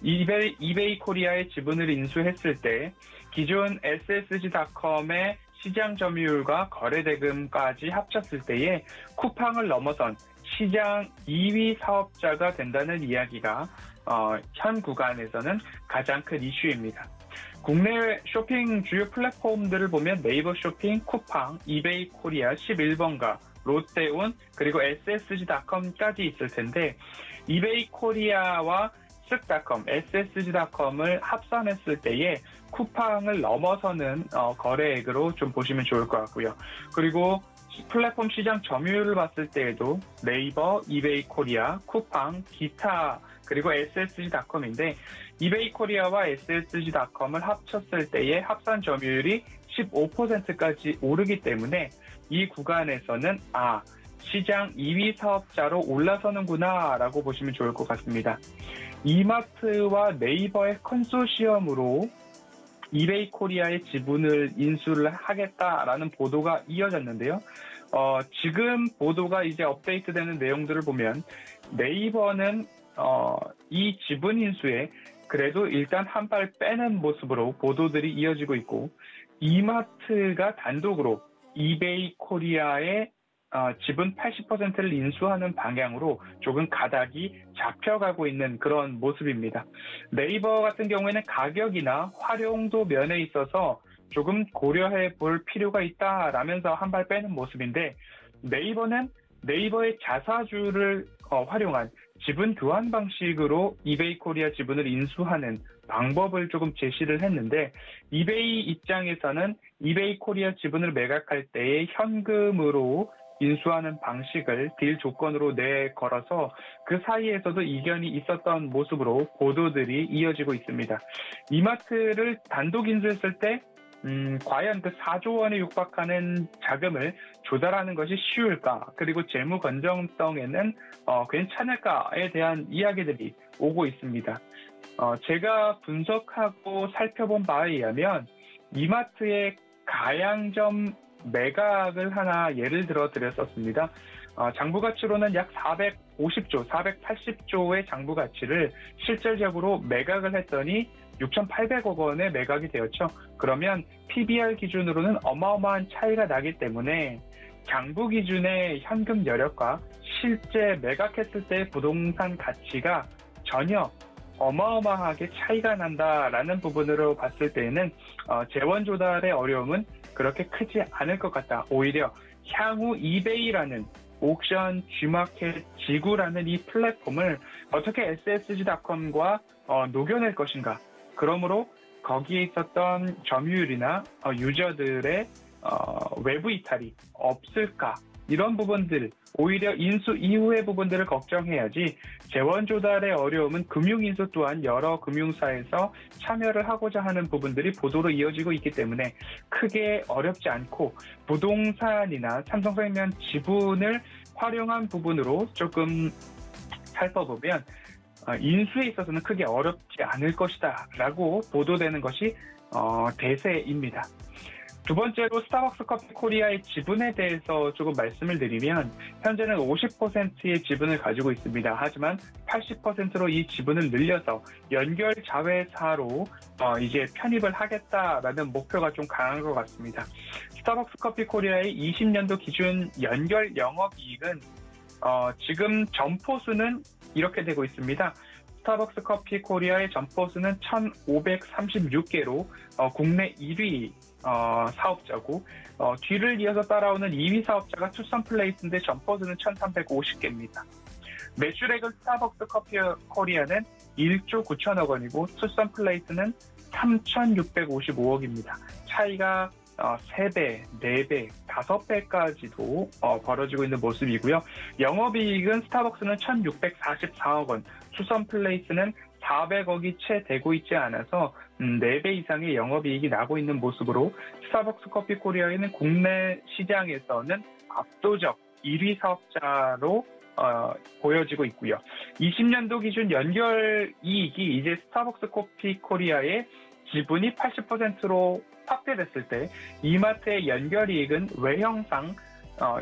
이베이 코리아의 지분을 인수했을 때 기존 ssg.com의 시장 점유율과 거래 대금까지 합쳤을 때에 쿠팡을 넘어선 시장 2위 사업자가 된다는 이야기가 현 구간에서는 가장 큰 이슈입니다. 국내 쇼핑 주요 플랫폼들을 보면 네이버 쇼핑, 쿠팡, 이베이 코리아 11번가, 롯데온, 그리고 ssg.com까지 있을 텐데 이베이 코리아와 쓱닷컴, ssg.com을 합산했을 때에 쿠팡을 넘어서는 거래액으로 좀 보시면 좋을 것 같고요. 그리고 플랫폼 시장 점유율을 봤을 때에도 네이버, 이베이 코리아, 쿠팡, 기타, 그리고 ssg.com인데 이베이 코리아와 ssg.com을 합쳤을 때의 합산 점유율이 15%까지 오르기 때문에 이 구간에서는 시장 2위 사업자로 올라서는구나 라고 보시면 좋을 것 같습니다. 이마트와 네이버의 컨소시엄으로 이베이 코리아의 지분을 인수를 하겠다라는 보도가 이어졌는데요. 지금 보도가 이제 업데이트되는 내용들을 보면 네이버는 이 지분 인수에 그래도 일단 한 발 빼는 모습으로 보도들이 이어지고 있고 이마트가 단독으로 이베이 코리아의 지분 80%를 인수하는 방향으로 조금 가닥이 잡혀가고 있는 그런 모습입니다. 네이버 같은 경우에는 가격이나 활용도 면에 있어서 조금 고려해 볼 필요가 있다라면서 한 발 빼는 모습인데 네이버는 네이버의 자사주를 활용한 지분 교환 방식으로 이베이 코리아 지분을 인수하는 방법을 조금 제시를 했는데 이베이 입장에서는 이베이 코리아 지분을 매각할 때에 현금으로 인수하는 방식을 딜 조건으로 내걸어서 그 사이에서도 이견이 있었던 모습으로 보도들이 이어지고 있습니다. 이마트를 단독 인수했을 때 과연 그 4조 원에 육박하는 자금을 조달하는 것이 쉬울까? 그리고 재무 건전성에는 괜찮을까에 대한 이야기들이 오고 있습니다. 제가 분석하고 살펴본 바에 의하면 이마트의 가양점 매각을 하나 예를 들어 드렸었습니다. 장부 가치로는 약 450조, 480조의 장부 가치를 실질적으로 매각을 했더니 6,800억 원에 매각이 되었죠. 그러면 PBR 기준으로는 어마어마한 차이가 나기 때문에 장부 기준의 현금 여력과 실제 매각했을 때 부동산 가치가 전혀 어마어마하게 차이가 난다라는 부분으로 봤을 때에는 재원 조달의 어려움은 그렇게 크지 않을 것 같다. 오히려 향후 이베이라는 옥션, G마켓, 지구라는 이 플랫폼을 어떻게 ssg.com과 녹여낼 것인가. 그러므로 거기에 있었던 점유율이나 유저들의 외부 이탈이 없을까. 이런 부분들, 오히려 인수 이후의 부분들을 걱정해야지 재원 조달의 어려움은 금융인수 또한 여러 금융사에서 참여를 하고자 하는 부분들이 보도로 이어지고 있기 때문에 크게 어렵지 않고 부동산이나 삼성생명 지분을 활용한 부분으로 조금 살펴보면 인수에 있어서는 크게 어렵지 않을 것이다 라고 보도되는 것이 대세입니다. 두 번째로 스타벅스 커피 코리아의 지분에 대해서 조금 말씀을 드리면 현재는 50%의 지분을 가지고 있습니다. 하지만 80%로 이 지분을 늘려서 연결 자회사로 이제 편입을 하겠다라는 목표가 좀 강한 것 같습니다. 스타벅스 커피 코리아의 20년도 기준 연결 영업이익은 지금 점포 수는 이렇게 되고 있습니다. 스타벅스 커피 코리아의 점포 수는 1,536개로 국내 1위 사업자고 뒤를 이어서 따라오는 2위 사업자가 투썸플레이스인데 점포 수는 1,350개입니다. 매출액은 스타벅스 커피 코리아는 1조 9천억 원이고 투썸플레이스는 3,655억입니다. 차이가 3배, 4배, 5배까지도 벌어지고 있는 모습이고요. 영업이익은 스타벅스는 1,644억 원, 투썸플레이스는 400억이 채 되고 있지 않아서 4배 이상의 영업이익이 나고 있는 모습으로 스타벅스 커피 코리아에는 국내 시장에서는 압도적 1위 사업자로 보여지고 있고요. 20년도 기준 연결이익이 이제 스타벅스 커피 코리아의 지분이 80%로 확대됐을 때 이마트의 연결이익은 외형상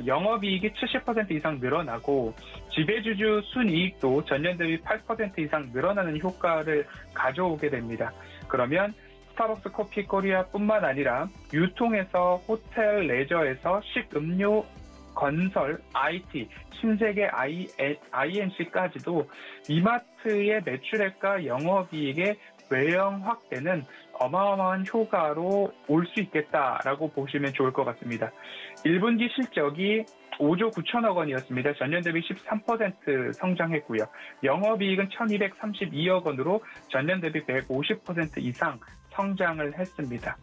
영업이익이 70% 이상 늘어나고 지배주주 순이익도 전년 대비 8% 이상 늘어나는 효과를 가져오게 됩니다. 그러면 스타벅스 커피 코리아뿐만 아니라 유통에서 호텔, 레저에서 식음료, 건설, IT, 신세계 INC까지도 이마트의 매출액과 영업이익의 외형 확대는 어마어마한 효과로 올 수 있겠다라고 보시면 좋을 것 같습니다. 1분기 실적이 5조 9천억 원이었습니다. 전년 대비 13% 성장했고요. 영업이익은 1,232억 원으로 전년 대비 150% 이상 성장을 했습니다.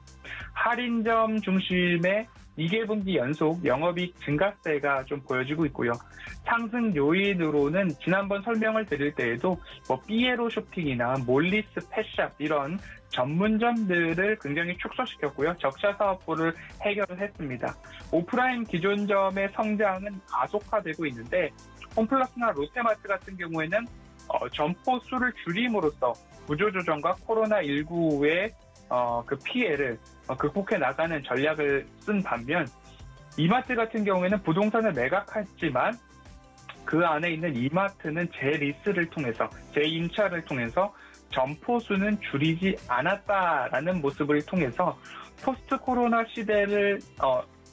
할인점 중심의 2개분기 연속 영업이익 증가세가 좀 보여지고 있고요. 상승 요인으로는 지난번 설명을 드릴 때에도 삐에로 쇼핑이나 몰리스 펫샵 이런 전문점들을 굉장히 축소시켰고요. 적자 사업부를 해결을 했습니다. 오프라인 기존점의 성장은 가속화되고 있는데 홈플러스나 롯데마트 같은 경우에는 점포 수를 줄임으로써 구조조정과 코로나19의 그 피해를 극복해 나가는 전략을 쓴 반면 이마트 같은 경우에는 부동산을 매각했지만 그 안에 있는 이마트는 재리스를 통해서 재임차를 통해서 점포 수는 줄이지 않았다라는 모습을 통해서 포스트 코로나 시대를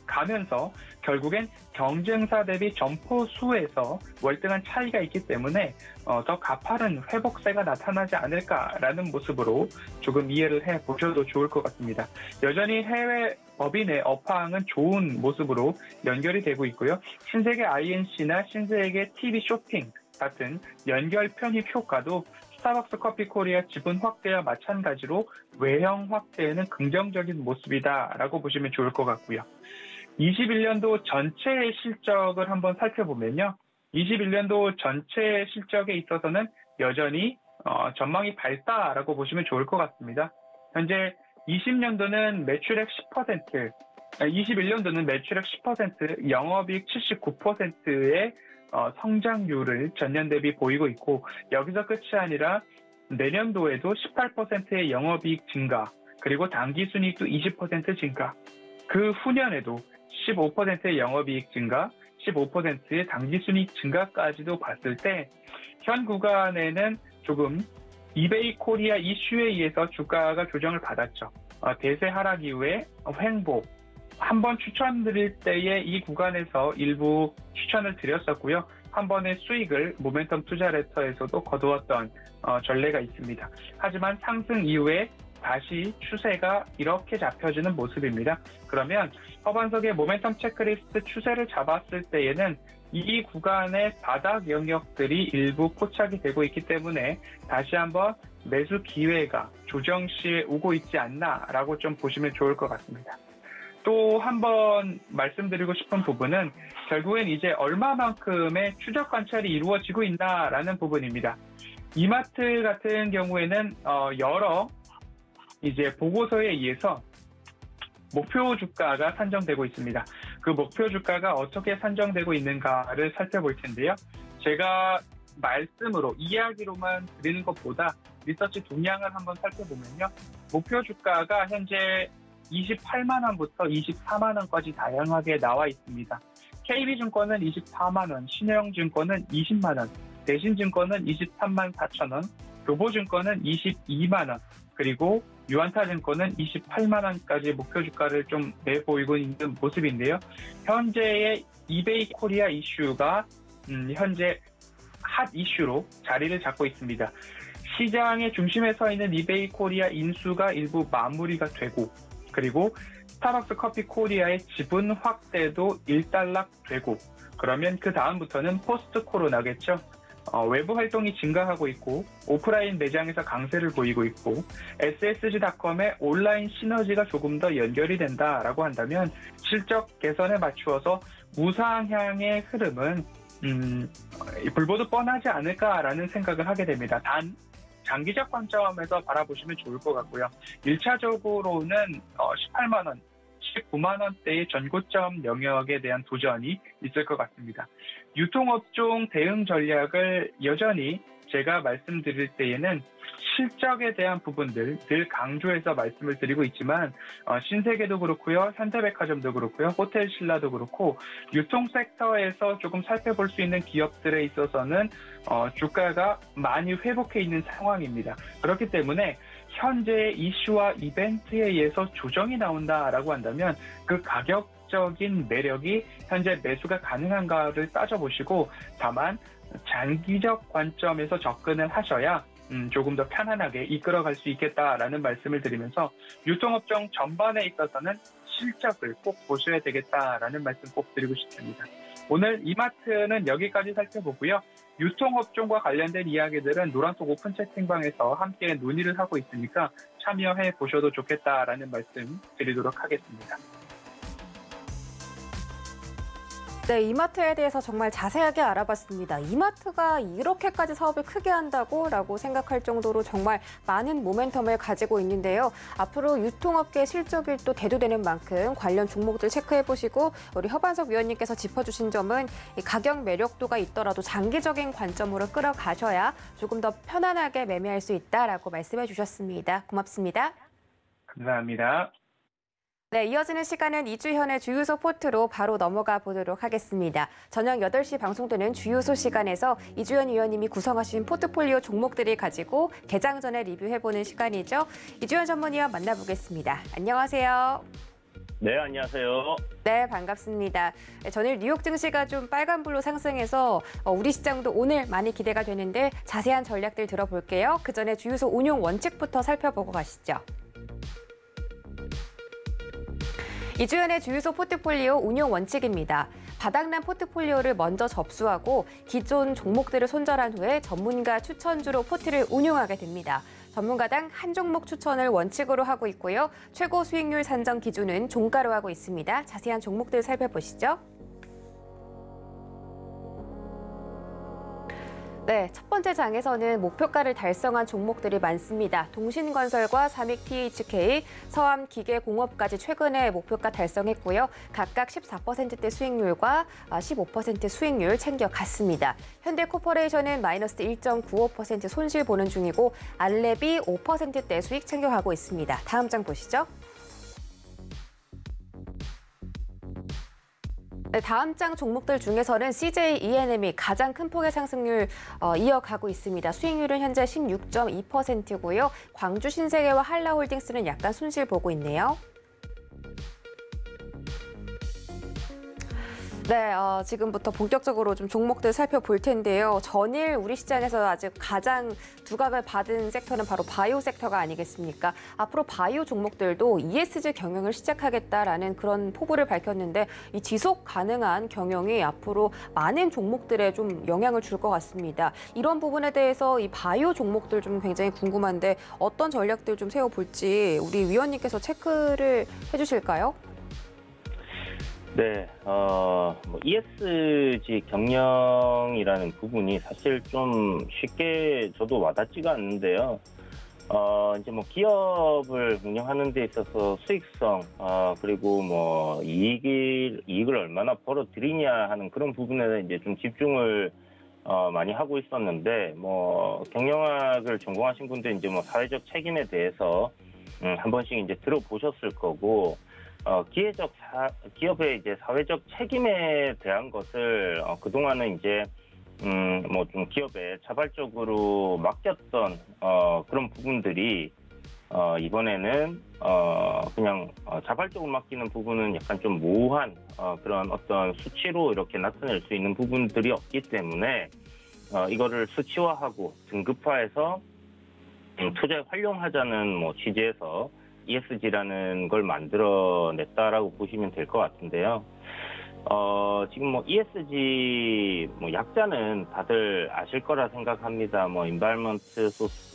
가면서 결국엔 경쟁사 대비 점포 수에서 월등한 차이가 있기 때문에 더 가파른 회복세가 나타나지 않을까라는 모습으로 조금 이해를 해보셔도 좋을 것 같습니다. 여전히 해외 법인의 업황은 좋은 모습으로 연결이 되고 있고요. 신세계 INC나 신세계 TV 쇼핑 같은 연결 편입 효과도 스타벅스 커피 코리아 지분 확대와 마찬가지로 외형 확대에는 긍정적인 모습이다라고 보시면 좋을 것 같고요. 21년도 전체의 실적을 한번 살펴보면요. 21년도 전체 실적에 있어서는 여전히 전망이 밝다라고 보시면 좋을 것 같습니다. 현재 20년도는 매출액 10%, 21년도는 매출액 10%, 영업이익 79%의 성장률을 전년 대비 보이고 있고 여기서 끝이 아니라 내년도에도 18%의 영업이익 증가, 그리고 당기순이익도 20% 증가, 그 후년에도 15%의 영업이익 증가, 15%의 당기순이익 증가까지도 봤을 때 현 구간에는 조금 이베이 코리아 이슈에 의해서 주가가 조정을 받았죠. 대세 하락 이후에 횡보, 한번 추천드릴 때에 이 구간에서 일부 추천을 드렸었고요. 한 번의 수익을 모멘텀 투자 레터에서도 거두었던 전례가 있습니다. 하지만 상승 이후에 다시 추세가 이렇게 잡혀지는 모습입니다. 그러면 허반석의 모멘텀 체크리스트 추세를 잡았을 때에는 이 구간의 바닥 영역들이 일부 포착이 되고 있기 때문에 다시 한번 매수 기회가 조정 시에 오고 있지 않나라고 좀 보시면 좋을 것 같습니다. 또 한 번 말씀드리고 싶은 부분은 결국엔 이제 얼마만큼의 추적 관찰이 이루어지고 있나라는 부분입니다. 이마트 같은 경우에는 여러 이제 보고서에 의해서 목표 주가가 산정되고 있습니다. 그 목표 주가가 어떻게 산정되고 있는가를 살펴볼 텐데요. 제가 말씀으로 이야기로만 드리는 것보다 리서치 동향을 한번 살펴보면요. 목표 주가가 현재 28만 원부터 24만 원까지 다양하게 나와 있습니다. KB증권은 24만 원, 신영증권은 20만 원, 대신증권은 23만 4천 원, 교보증권은 22만 원, 그리고 유안타증권은 28만 원까지 목표 주가를 좀 내보이고 있는 모습인데요. 현재의 이베이 코리아 이슈가 현재 핫 이슈로 자리를 잡고 있습니다. 시장의 중심에 서 있는 이베이 코리아 인수가 일부 마무리가 되고, 그리고 스타벅스 커피 코리아의 지분 확대도 일단락되고, 그러면 그 다음부터는 포스트 코로나겠죠. 외부 활동이 증가하고 있고 오프라인 매장에서 강세를 보이고 있고 SSG닷컴의 온라인 시너지가 조금 더 연결이 된다라고 한다면 실적 개선에 맞추어서 우상향의 흐름은 불보듯 뻔하지 않을까라는 생각을 하게 됩니다. 단 장기적 관점에서 바라보시면 좋을 것 같고요. 1차적으로는 18만 원, 19만 원대의 전고점 영역에 대한 도전이 있을 것 같습니다. 유통업종 대응 전략을 여전히 제가 말씀드릴 때에는 실적에 대한 부분들 늘 강조해서 말씀을 드리고 있지만 신세계도 그렇고요, 현대백화점도 그렇고요, 호텔신라도 그렇고 유통 섹터에서 조금 살펴볼 수 있는 기업들에 있어서는 주가가 많이 회복해 있는 상황입니다. 그렇기 때문에 현재의 이슈와 이벤트에 의해서 조정이 나온다라고 한다면 그 가격적인 매력이 현재 매수가 가능한가를 따져보시고 다만 장기적 관점에서 접근을 하셔야 조금 더 편안하게 이끌어갈 수 있겠다라는 말씀을 드리면서 유통업종 전반에 있어서는 실적을 꼭 보셔야 되겠다라는 말씀 꼭 드리고 싶습니다. 오늘 이마트는 여기까지 살펴보고요. 유통업종과 관련된 이야기들은 노란톡 오픈 채팅방에서 함께 논의를 하고 있으니까 참여해 보셔도 좋겠다라는 말씀 드리도록 하겠습니다. 네, 이마트에 대해서 정말 자세하게 알아봤습니다. 이마트가 이렇게까지 사업을 크게 한다고 생각할 정도로 정말 많은 모멘텀을 가지고 있는데요. 앞으로 유통업계 실적이 또 대두되는 만큼 관련 종목들 체크해보시고 우리 허반석 위원님께서 짚어주신 점은 이 가격 매력도가 있더라도 장기적인 관점으로 끌어가셔야 조금 더 편안하게 매매할 수 있다라고 말씀해 주셨습니다. 고맙습니다. 감사합니다. 네, 이어지는 시간은 이주현의 주유소 포트로 바로 넘어가 보도록 하겠습니다. 저녁 8시 방송되는 주유소 시간에서 이주현 위원님이 구성하신 포트폴리오 종목들을 가지고 개장 전에 리뷰해보는 시간이죠. 이주현 전문위원 만나보겠습니다. 안녕하세요. 네, 안녕하세요. 네, 반갑습니다. 전일 뉴욕 증시가 좀 빨간불로 상승해서 우리 시장도 오늘 많이 기대가 되는데 자세한 전략들 들어볼게요. 그 전에 주유소 운용 원칙부터 살펴보고 가시죠. 이주연의 주유소 포트폴리오 운용 원칙입니다. 바닥난 포트폴리오를 먼저 접수하고 기존 종목들을 손절한 후에 전문가 추천주로 포트를 운용하게 됩니다. 전문가당 한 종목 추천을 원칙으로 하고 있고요. 최고 수익률 산정 기준은 종가로 하고 있습니다. 자세한 종목들 살펴보시죠. 네, 첫 번째 장에서는 목표가를 달성한 종목들이 많습니다. 동신건설과 삼익THK, 서암기계공업까지 최근에 목표가 달성했고요. 각각 14%대 수익률과 15% 수익률 챙겨갔습니다. 현대코퍼레이션은 마이너스 1.95% 손실 보는 중이고 알렙이 5%대 수익 챙겨가고 있습니다. 다음 장 보시죠. 네, 다음 장 종목들 중에서는 CJ E&M이 가장 큰 폭의 상승률 이어가고 있습니다. 수익률은 현재 16.2%고요. 광주 신세계와 한라홀딩스는 약간 손실 보고 있네요. 네, 지금부터 본격적으로 좀 종목들 살펴볼 텐데요. 전일 우리 시장에서 아직 가장 두각을 받은 섹터는 바로 바이오 섹터가 아니겠습니까? 앞으로 바이오 종목들도 ESG 경영을 시작하겠다라는 그런 포부를 밝혔는데 이 지속 가능한 경영이 앞으로 많은 종목들에 좀 영향을 줄 것 같습니다. 이런 부분에 대해서 이 바이오 종목들 좀 굉장히 궁금한데 어떤 전략들 좀 세워볼지 우리 위원님께서 체크를 해주실까요? 네, ESG 경영이라는 부분이 사실 좀 쉽게 저도 와닿지가 않는데요. 이제 뭐 기업을 운영하는 데 있어서 수익성, 그리고 뭐 이익을 얼마나 벌어들이냐 하는 그런 부분에 이제 좀 집중을 많이 하고 있었는데, 뭐 경영학을 전공하신 분들 이제 뭐 사회적 책임에 대해서 한 번씩 이제 들어보셨을 거고, 기업의 이제 사회적 책임에 대한 것을 그동안은 이제 뭐 좀 기업에 자발적으로 맡겼던 그런 부분들이 이번에는 그냥 자발적으로 맡기는 부분은 약간 좀 모호한 그런 어떤 수치로 이렇게 나타낼 수 있는 부분들이 없기 때문에 이거를 수치화하고 등급화해서 투자에 활용하자는 뭐 취지에서 ESG라는 걸 만들어냈다라고 보시면 될 것 같은데요. 지금 뭐 ESG 뭐 약자는 다들 아실 거라 생각합니다. 뭐 environment,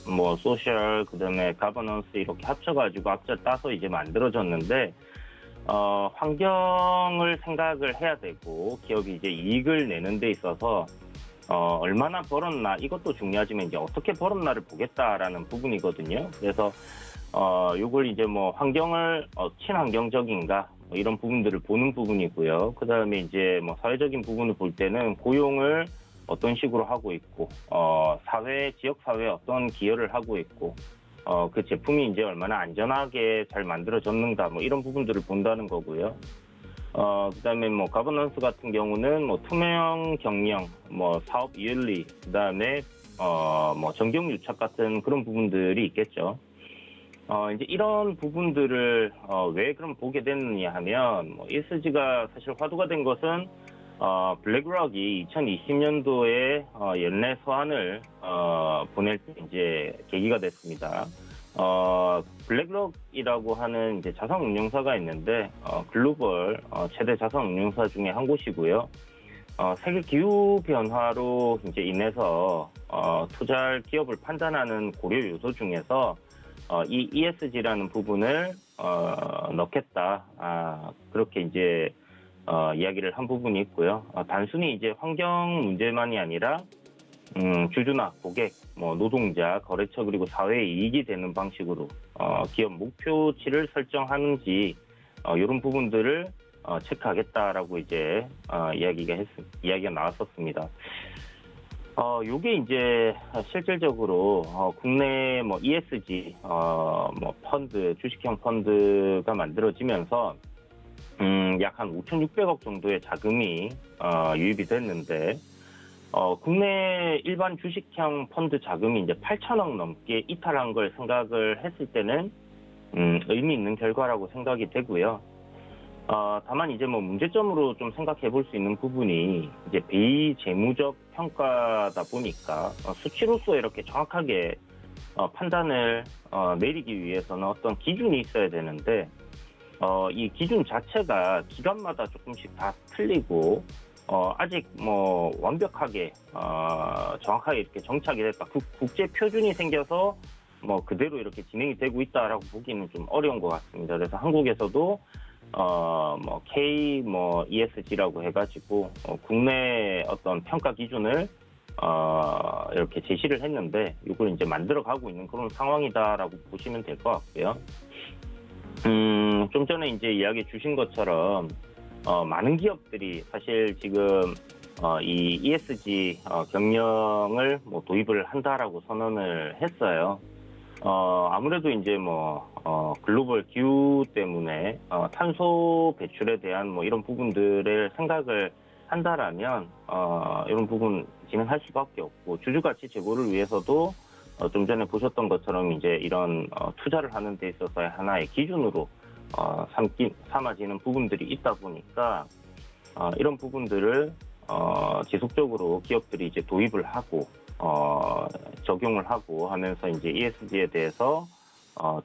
뭐 social, 그다음에 governance 이렇게 합쳐가지고 앞자 따서 이제 만들어졌는데 환경을 생각을 해야 되고 기업이 이제 이익을 내는 데 있어서 얼마나 벌었나 이것도 중요하지만 이제 어떻게 벌었나를 보겠다라는 부분이거든요. 그래서 요걸 이제 뭐 환경을 친환경적인가 뭐 이런 부분들을 보는 부분이고요. 그 다음에 이제 뭐 사회적인 부분을 볼 때는 고용을 어떤 식으로 하고 있고, 지역 사회에 어떤 기여를 하고 있고, 그 제품이 이제 얼마나 안전하게 잘 만들어졌는가 뭐 이런 부분들을 본다는 거고요. 그 다음에 뭐 가버넌스 같은 경우는 뭐 투명 경영, 뭐 사업 윤리, 그 다음에 뭐 정경 유착 같은 그런 부분들이 있겠죠. 이제 이런 부분들을 왜 그럼 보게 됐느냐 하면 뭐 ESG가 사실 화두가 된 것은 블랙록이 2020년도에 연내 서한을 보낼 때 이제 계기가 됐습니다. 블랙록이라고 하는 이제 자산 운용사가 있는데 글로벌 최대 자산 운용사 중에 한 곳이고요. 세계 기후 변화로 이제 인해서 투자할 기업을 판단하는 고려 요소 중에서 이 ESG라는 부분을 넣겠다. 그렇게 이제 이야기를 한 부분이 있고요. 단순히 이제 환경 문제만이 아니라 주주나 고객, 노동자, 거래처 그리고 사회에 이익이 되는 방식으로 기업 목표치를 설정하는지 이런 부분들을 체크하겠다라고 이제 이야기가 나왔었습니다. 요게 이제 실질적으로 국내 ESG 펀드, 주식형 펀드가 만들어지면서 약 한 5,600억 정도의 자금이 유입이 됐는데 국내 일반 주식형 펀드 자금이 이제 8,000억 넘게 이탈한 걸 생각을 했을 때는 의미 있는 결과라고 생각이 되고요. 다만 이제 문제점으로 좀 생각해 볼 수 있는 부분이 이제 비재무적 평가다 보니까 수치로서 이렇게 정확하게 판단을 내리기 위해서는 어떤 기준이 있어야 되는데 이 기준 자체가 기관마다 조금씩 다 틀리고 아직 완벽하게 정확하게 이렇게 정착이 됐다. 국제 표준이 생겨서 그대로 이렇게 진행이 되고 있다라고 보기는 좀 어려운 것 같습니다. 그래서 한국에서도 K ESG라고 해가지고 국내 어떤 평가 기준을 이렇게 제시를 했는데 이걸 이제 만들어 가고 있는 그런 상황이다라고 보시면 될 것 같고요. 좀 전에 이제 이야기 주신 것처럼 많은 기업들이 사실 지금 이 ESG 경영을 도입을 한다라고 선언을 했어요. 아무래도 이제 글로벌 기후 때문에 탄소 배출에 대한 이런 부분들을 생각을 한다라면 이런 부분 진행할 수밖에 없고 주주가치 제고를 위해서도 좀 전에 보셨던 것처럼 이제 이런 투자를 하는 데 있어서의 하나의 기준으로 삼아지는 부분들이 있다 보니까 이런 부분들을 지속적으로 기업들이 이제 도입을 하고 적용을 하고 하면서 이제 ESG에 대해서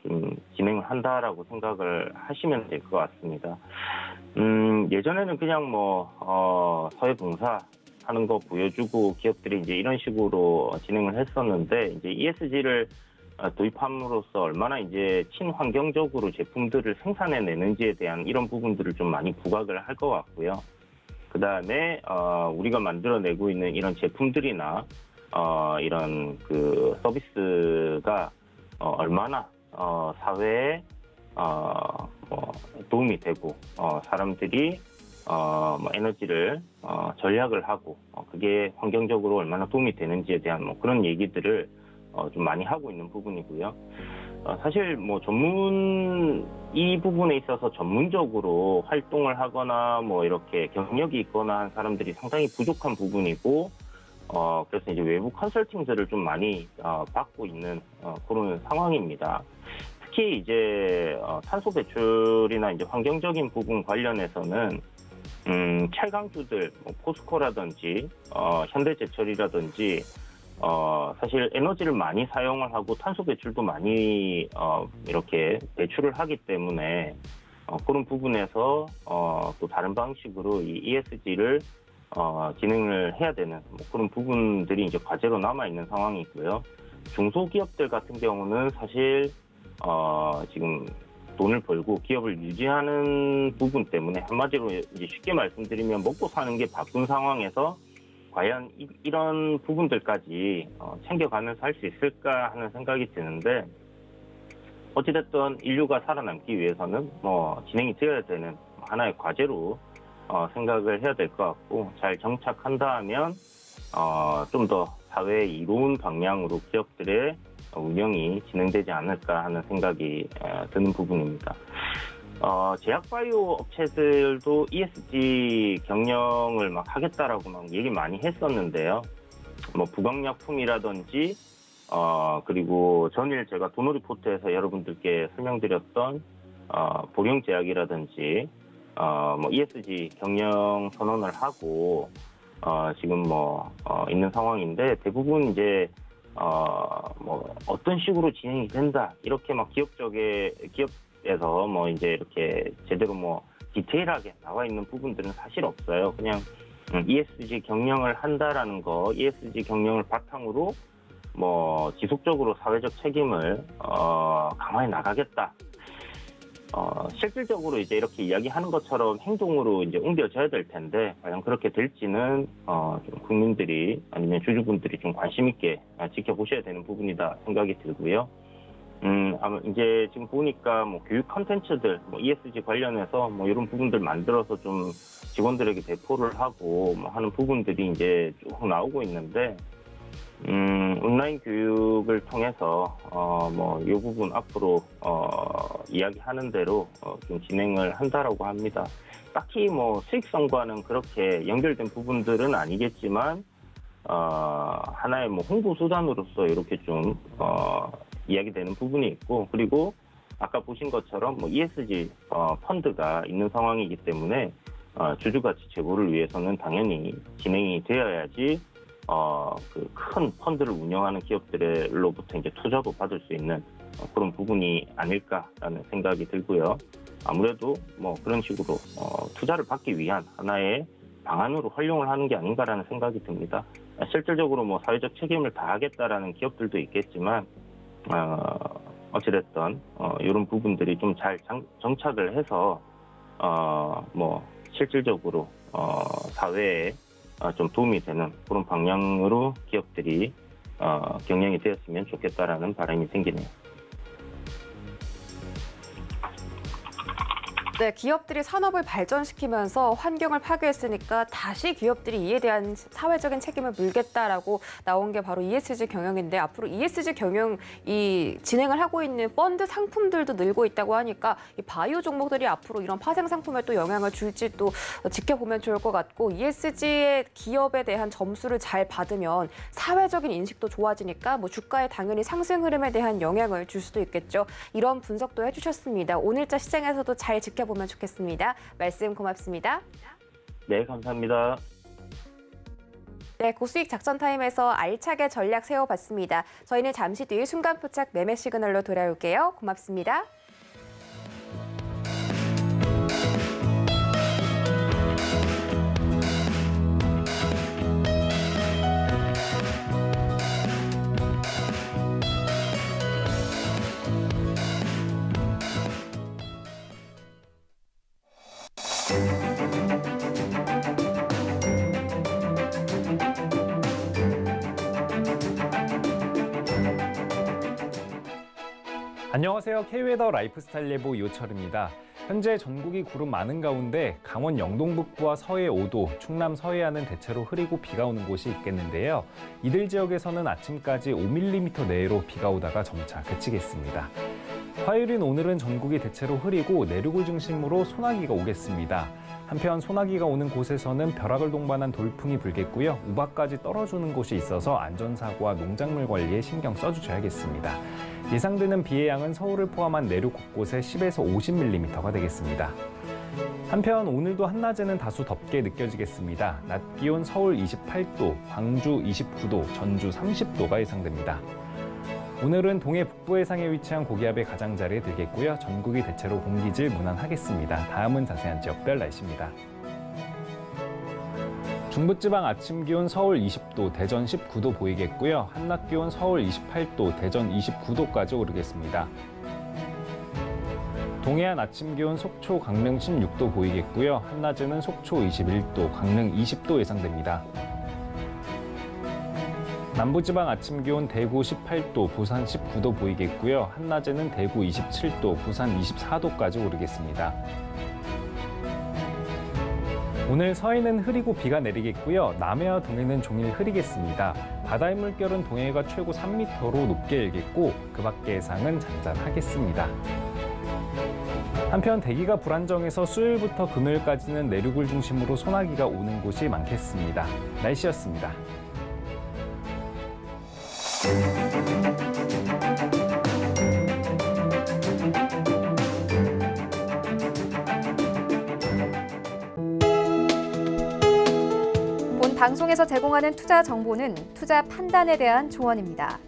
좀 진행을 한다라고 생각을 하시면 될 것 같습니다. 예전에는 그냥 사회 봉사 하는 거 보여주고 기업들이 이제 이런 식으로 진행을 했었는데 이제 ESG를 도입함으로써 얼마나 이제 친환경적으로 제품들을 생산해내는지에 대한 이런 부분들을 좀 많이 부각을 할 것 같고요. 그 다음에 우리가 만들어내고 있는 이런 제품들이나 이런 그 서비스가 얼마나 사회에 도움이 되고 사람들이 에너지를 절약을 하고 그게 환경적으로 얼마나 도움이 되는지에 대한 그런 얘기들을 좀 많이 하고 있는 부분이고요. 사실 이 부분에 있어서 전문적으로 활동을 하거나 이렇게 경력이 있거나 한 사람들이 상당히 부족한 부분이고 그래서 이제 외부 컨설팅들을 좀 많이 받고 있는 그런 상황입니다. 특히 이제 탄소 배출이나 이제 환경적인 부분 관련해서는 최강주들 포스코라든지 현대제철이라든지 사실 에너지를 많이 사용을 하고 탄소 배출도 많이 이렇게 배출을 하기 때문에 그런 부분에서 또 다른 방식으로 이 ESG를 진행을 해야 되는 그런 부분들이 이제 과제로 남아 있는 상황이고요. 중소기업들 같은 경우는 사실 지금 돈을 벌고 기업을 유지하는 부분 때문에 한마디로 이제 쉽게 말씀드리면 먹고 사는 게 바쁜 상황에서 과연 이런 부분들까지 챙겨가면서 할 수 있을까 하는 생각이 드는데 어찌됐든 인류가 살아남기 위해서는 진행이 되어야 되는 하나의 과제로 생각을 해야 될 것 같고 잘 정착한다면 좀 더 사회에 이로운 방향으로 기업들의 운영이 진행되지 않을까 하는 생각이 드는 부분입니다. 제약바이오 업체들도 ESG 경영을 하겠다라고 얘기 많이 했었는데요. 부강약품이라든지 그리고 전일 제가 도노리포트에서 여러분들께 설명드렸던 보령제약이라든지 ESG 경영 선언을 하고 지금 있는 상황인데 대부분 이제 어떤 식으로 진행이 된다 이렇게 막 기업에서 이제 이렇게 제대로 디테일하게 나와 있는 부분들은 사실 없어요. 그냥 ESG 경영을 한다라는 거, ESG 경영을 바탕으로 지속적으로 사회적 책임을 강화해 나가겠다. 실질적으로 이제 이렇게 이야기하는 것처럼 행동으로 이제 옮겨져야 될 텐데 과연 그렇게 될지는 좀 국민들이 아니면 주주분들이 좀 관심 있게 지켜보셔야 되는 부분이다 생각이 들고요. 아마 이제 지금 보니까 교육 컨텐츠들 ESG 관련해서 이런 부분들 만들어서 좀 직원들에게 배포를 하고 하는 부분들이 이제 쭉 나오고 있는데 온라인 교육을 통해서 이 부분 앞으로 이야기하는 대로 좀 진행을 한다라고 합니다. 딱히 수익성과는 그렇게 연결된 부분들은 아니겠지만 하나의 홍보 수단으로서 이렇게 좀 이야기되는 부분이 있고, 그리고 아까 보신 것처럼 ESG 펀드가 있는 상황이기 때문에 주주가치 제고를 위해서는 당연히 진행이 되어야지 그 큰 펀드를 운영하는 기업들로부터 이제 투자도 받을 수 있는 그런 부분이 아닐까라는 생각이 들고요. 아무래도 그런 식으로 투자를 받기 위한 하나의 방안으로 활용을 하는 게 아닌가라는 생각이 듭니다. 실질적으로 사회적 책임을 다하겠다라는 기업들도 있겠지만 어찌됐든 이런 부분들이 좀 잘 정착을 해서 실질적으로 사회에 좀 도움이 되는 그런 방향으로 기업들이 경영이 되었으면 좋겠다라는 바람이 생기네요. 네, 기업들이 산업을 발전시키면서 환경을 파괴했으니까 다시 기업들이 이에 대한 사회적인 책임을 물겠다라고 나온 게 바로 ESG 경영인데, 앞으로 ESG 경영 진행을 하고 있는 펀드 상품들도 늘고 있다고 하니까 이 바이오 종목들이 앞으로 이런 파생 상품에 또 영향을 줄지 또 지켜보면 좋을 것 같고, ESG의 기업에 대한 점수를 잘 받으면 사회적인 인식도 좋아지니까 주가에 당연히 상승 흐름에 대한 영향을 줄 수도 있겠죠. 이런 분석도 해주셨습니다. 오늘자 시장에서도 잘 지켜보면 좋겠습니다. 말씀 고맙습니다. 네, 감사합니다. 네, 고수익 작전 타임에서 알차게 전략 세워봤습니다. 저희는 잠시 뒤 순간포착 매매 시그널로 돌아올게요. 고맙습니다. 안녕하세요. K웨더 라이프스타일 예보 이호철입니다. 현재 전국이 구름 많은 가운데 강원 영동 북부와 서해 5도, 충남 서해안은 대체로 흐리고 비가 오는 곳이 있겠는데요. 이들 지역에서는 아침까지 5mm 내외로 비가 오다가 점차 그치겠습니다. 화요일인 오늘은 전국이 대체로 흐리고 내륙을 중심으로 소나기가 오겠습니다. 한편 소나기가 오는 곳에서는 벼락을 동반한 돌풍이 불겠고요. 우박까지 떨어주는 곳이 있어서 안전사고와 농작물 관리에 신경 써주셔야겠습니다. 예상되는 비의 양은 서울을 포함한 내륙 곳곳에 10에서 50mm가 되겠습니다. 한편 오늘도 한낮에는 다소 덥게 느껴지겠습니다. 낮 기온 서울 28도, 광주 29도, 전주 30도가 예상됩니다. 오늘은 동해 북부 해상에 위치한 고기압의 가장자리에 들겠고요. 전국이 대체로 공기질 무난하겠습니다. 다음은 자세한 지역별 날씨입니다. 중부지방 아침 기온 서울 20도, 대전 19도 보이겠고요. 한낮 기온 서울 28도, 대전 29도까지 오르겠습니다. 동해안 아침 기온 속초, 강릉 16도 보이겠고요. 한낮에는 속초 21도, 강릉 20도 예상됩니다. 남부지방 아침 기온 대구 18도, 부산 19도 보이겠고요. 한낮에는 대구 27도, 부산 24도까지 오르겠습니다. 오늘 서해는 흐리고 비가 내리겠고요. 남해와 동해는 종일 흐리겠습니다. 바다의 물결은 동해가 최고 3m로 높게 일겠고 그 밖의 해상은 잔잔하겠습니다. 한편 대기가 불안정해서 수요일부터 금요일까지는 내륙을 중심으로 소나기가 오는 곳이 많겠습니다. 날씨였습니다. 방송에서 제공하는 투자 정보는 투자 판단에 대한 조언입니다.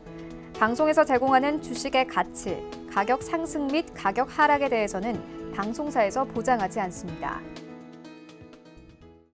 방송에서 제공하는 주식의 가치, 가격 상승 및 가격 하락에 대해서는 방송사에서 보장하지 않습니다.